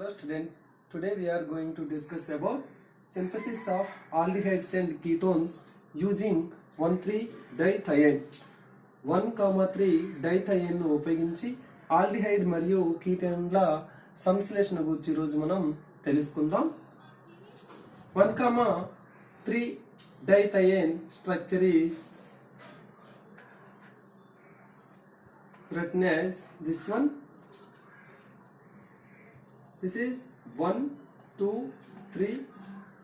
Hello students, today we are going to discuss about synthesis of aldehydes and ketones using 1,3-dithiene. 1,3-dithiene ను ఉపయోగించి aldehyde మరియు కీటోన్ల సంశ్లేషణ గురించి ఈరోజు మనం తెలుసుకుందాం. 1,3-dithiene structure is written as this one. This is 1, 2, 3,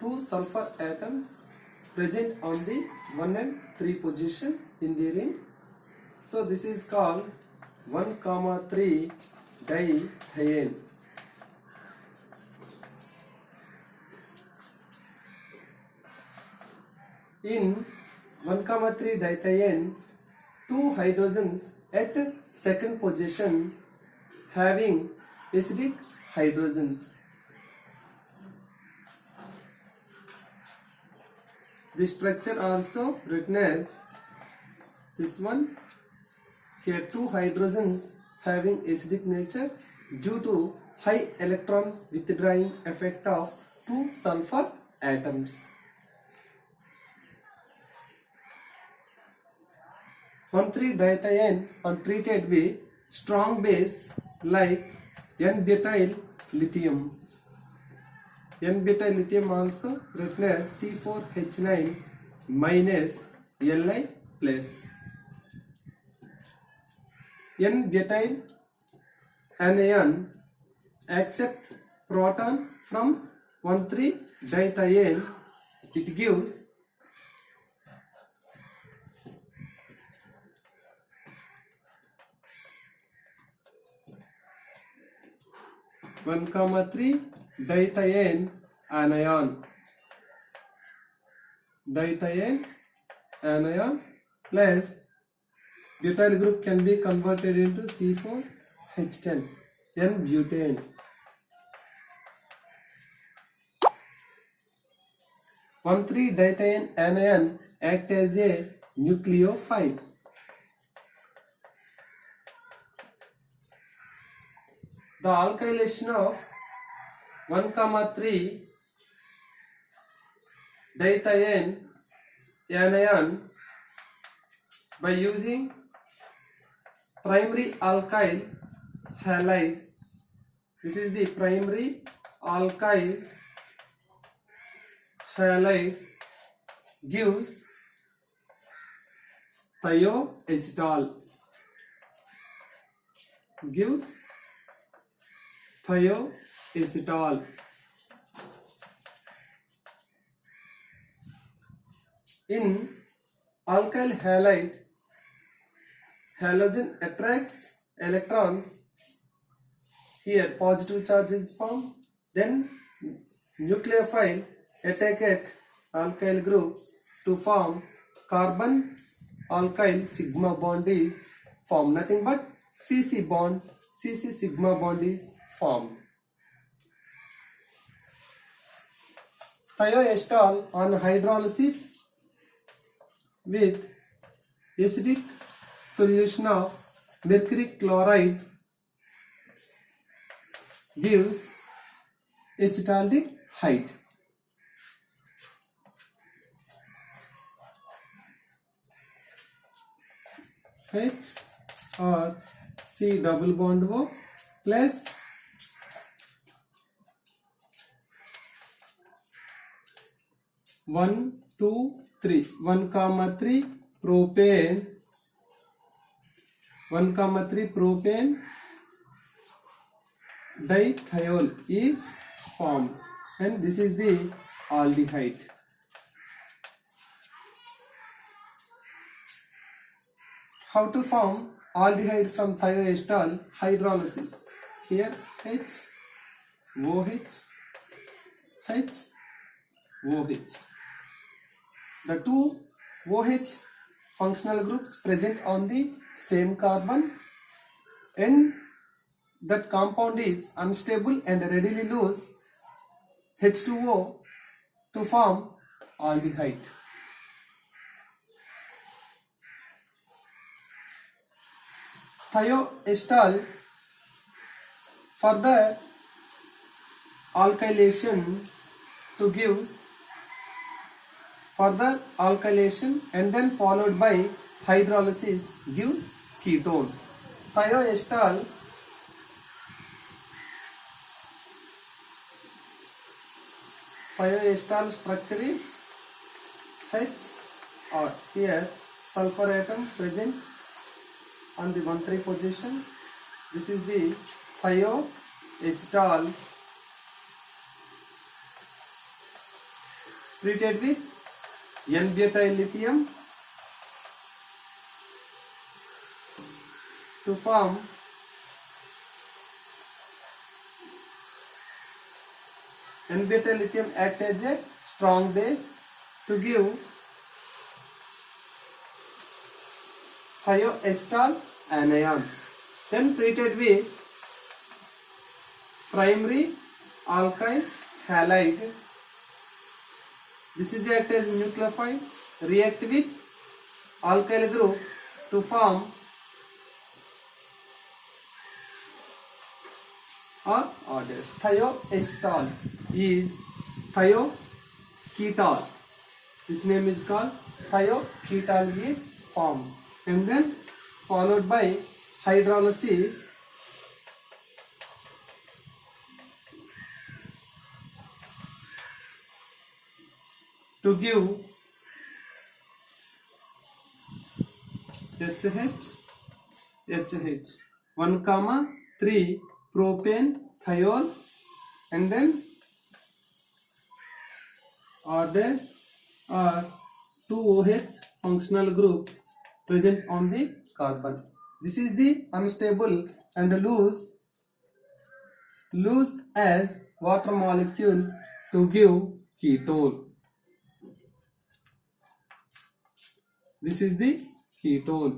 2 sulfur atoms present on the 1 and 3 position in the ring. So this is called 1,3-dithiene. In 1,3-dithiene, 2 hydrogens at second position having acidic hydrogens. The structure also written as this one. Here 2 hydrogens having acidic nature due to high electron withdrawing effect of 2 sulfur atoms. 1,3-dithiene are treated with strong base like N-butyl lithium. N-butyl lithium also written as C4H9 minus Li plus. N-butyl anion accept proton from 1,3-dithiene. It gives one comma 3 dithiene anion. Dithiene anion plus butyl group can be converted into C4H10 N-butane. 1,3-dithiene anion act as a nucleophile. The alkylation of 1,3-dithiene anion by using primary alkyl halide. This is the primary alkyl halide gives thioacetal. Thioacetal. In alkyl halide, halogen attracts electrons. Here positive charge is formed. Then nucleophile attack at alkyl group to form carbon alkyl sigma bond is formed. Nothing but CC bond, CC sigma bond is formed. Thioacetal on hydrolysis with acidic solution of mercury chloride gives acetaldehyde. H or C double bond O plus one, two, three. 1,3 propane. 1,3 propane dithiol is formed, and this is the aldehyde. How to form aldehyde from thioacetal hydrolysis? Here H, OH, H, OH. The two OH functional groups present on the same carbon, and that compound is unstable and readily lose H2O to form aldehyde. Thioacetal further alkylation to give further alkylation and then followed by hydrolysis gives ketone. Thioester structure is H, or here sulfur atom present on the 1,3 position. This is the thioester treated with N-butyl lithium to form N-butyl lithium act as a strong base to give thioester anion. Then treated with primary alkyl halide. This is act as nucleophile, react with alkyl group to form orders. Thioester is thioketol. This name is called thioketol is formed, and then followed by hydrolysis to give SH 1,3 propane thiol, and then orders are 2 OH functional groups present on the carbon. This is the unstable and loose as water molecule to give ketone. This is the ketone.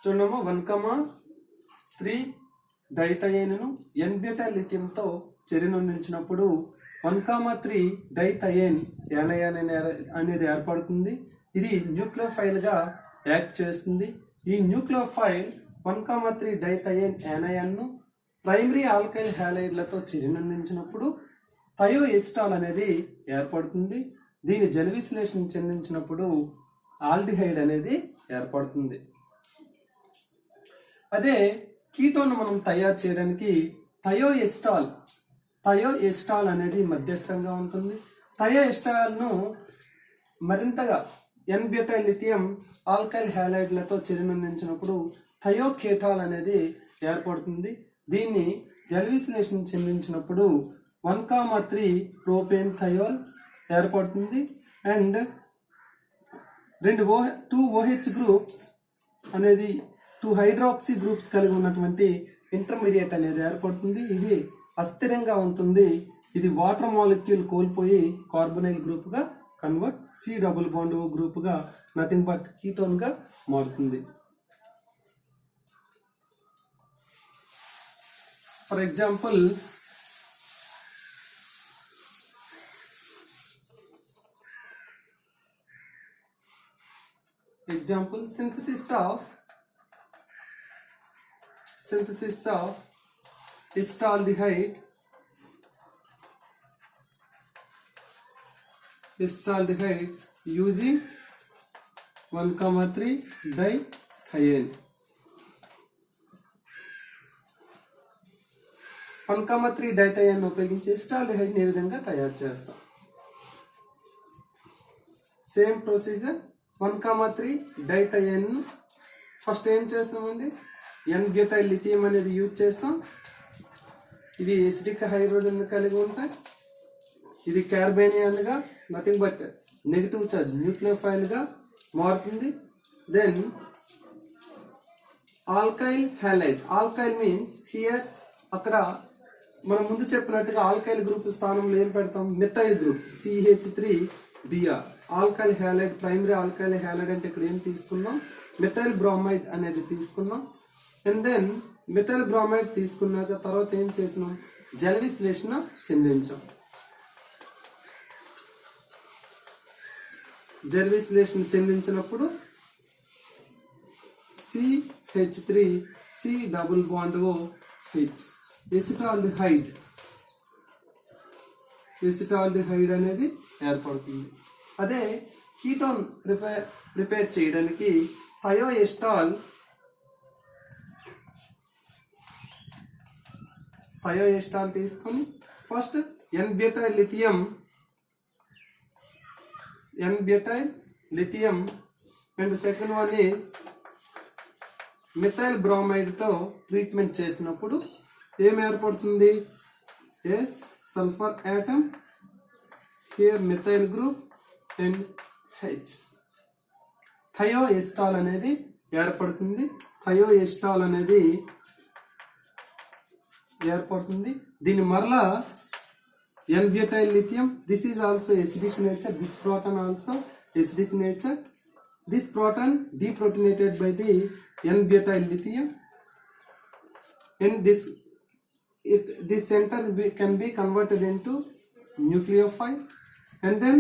చూడము 1,3 డైథయోన్ను N-butyl లిథియంతో చెరినొందించినప్పుడు 1,3 డైథయోన్ యానయాన్ అనేది ఏర్పడుతుంది. ఇది nucleophile గా act చేస్తుంది. ఈ nucleophile 1,3 డైథయోన్ యానయాన్ను primary alkyl హ్యాలైడ్లతో చెరినొందించినప్పుడు థయోఎస్టాల్ అనేది ఏర్పడుతుంది. దీని జల విశ్లేషణ చెందించినప్పుడు ఆల్డిహైడ్ అనేది ఏర్పడుతుంది. అదే కీటోన్ మనం తయారు చేయడానికి థయోఎస్టాల్ అనేది మధ్యస్థంగా ఉంటుంది. థయోఎస్టాల్ ను మరింతగా N-butyl lithium ఆల్కైల్ హ్యాలైడ్లతో చెరినొందించినప్పుడు థయోకేటాల్ అనేది ఏర్పడుతుంది. దీన్ని జల విశ్లేషణ చెందించినప్పుడు 1,3 ప్రోపేన్ థయోల్ ఏర్పడుతుంది. అండ్ 2 OH గ్రూప్స్ అనేది 2 హైడ్రాక్సీ గ్రూప్స్ కలిగి ఉన్నటువంటి ఇంటర్మీడియట్ అనేది ఏర్పడుతుంది. ఇది అస్థిరంగా ఉంటుంది. ఇది వాటర్ మాలిక్యూల్ కోల్పోయి కార్బొనైల్ గ్రూప్ గా convert C double bond O group గా నథింగ్ బట్ కీటోన్ గా మారుతుంది. For example synthesis of estaldehyde using 1,3 dithione. 1,3 dithione ఉపయోగించి ఎస్టాల్డిహైడ్ ఏ విధంగా తయారు చేస్తాం? Same procedure. 1,3 డైథయోన్ ఫస్ట్ ఏం చేస్తామండి? N-butyl lithium అనేది యూజ్ చేస్తాం. ఇవి ఎసిడిక్ హైడ్రోజన్ కలిగి ఉంటాయి. ఇది కార్బేనియన్ గా nothing but negative charge nucleophile గా మారుతుంది. Then alkyl halide. Alkyl means here అక్కడ మనం ముందు చెప్పినట్టుగా ఆల్కైల్ గ్రూప్ స్థానంలో ఏం పెడతాం? Methyl group CH3Br. Alkyl halide, primary alkyl halide అంటే ఇక్కడ ఏం తీసుకున్నాం? మిథైల్ బ్రోమైడ్ అనేది తీసుకున్నాం. అండ్ దెన్ మిథైల్ బ్రోమైడ్ తీసుకున్నాక తర్వాత ఏం చేసినాం? జల విశ్లేషణ చెందించాం. జల విశ్లేషణ చెందించినప్పుడు CH3 C double bond OH acetaldehyde అనేది ఏర్పడుతుంది. అదే కీటోన్ ప్రిపేర్ చేయడానికి థయోఎస్టాల్ తీసుకొని first n-butyl lithium and second one is methyl bromide తో ట్రీట్మెంట్ చేసినప్పుడు ఏం ఏర్పడుతుంది? S sulphur atom, here methyl group and H. Thioacetal అనేది ఏర్పడుతుంది. దీని మరలా n-butyl lithium, this is also acidic nature, this proton also acidic nature, this proton deprotonated by the n-butyl lithium, and this center can be converted into nucleophile and then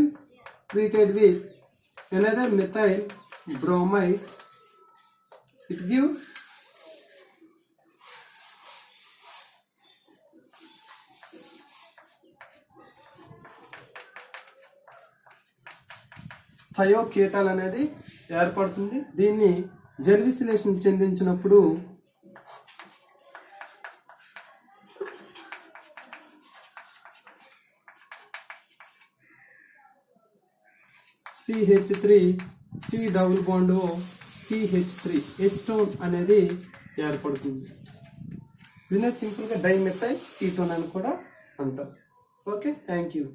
treated with another methyl bromide. It gives థయోకేటాల్ అనేది ఏర్పడుతుంది. దీన్ని gel విశ్లేషణ చెందించినప్పుడు CH3 C double bond O CH3 acetone అనేది ఏర్పడుతుంది. దీన్ని simple గా dimethyl ketone అని కూడా అంటారు. Okay, thank you.